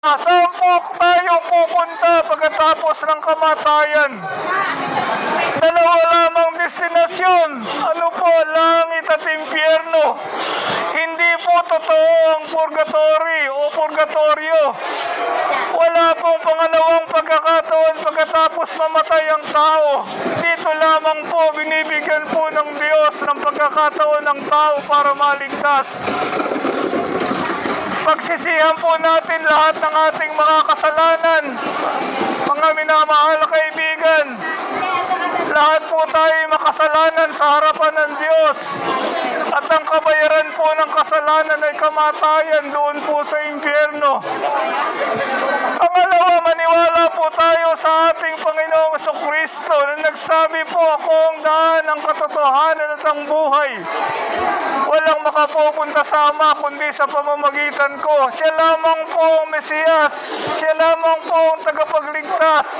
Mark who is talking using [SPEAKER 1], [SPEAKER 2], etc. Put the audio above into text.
[SPEAKER 1] Saan po tayo pupunta pagkatapos ng kamatayan? Dalawa lamang destinasyon. Ano po, langit at impyerno. Hindi po totoo ang purgatory o purgatoryo. Wala pong pangalawang pagkakataon pagkatapos mamatay ang tao. Dito lamang po binibigyan po ng Diyos ng pagkakataon ng tao para maligtas. Pagsisihan po natin lahat ng ating mga kasalanan. Mga minamahal na kaibigan, lahat po tayo makasalanan sa harapan ng Diyos. At ang kabayaran po ng kasalanan ay kamatayan doon po sa impyerno. Pangalawa, maniwala po tayo sa ating Panginoong Jesucristo na nagsabi po, ako ang daan, ang katotohanan at ang buhay. Walang makapupunta sa Ama kundi sa pamamagitan ko. Siya lamang po ang Mesiyas. Siya lamang po ang tagapagligtas.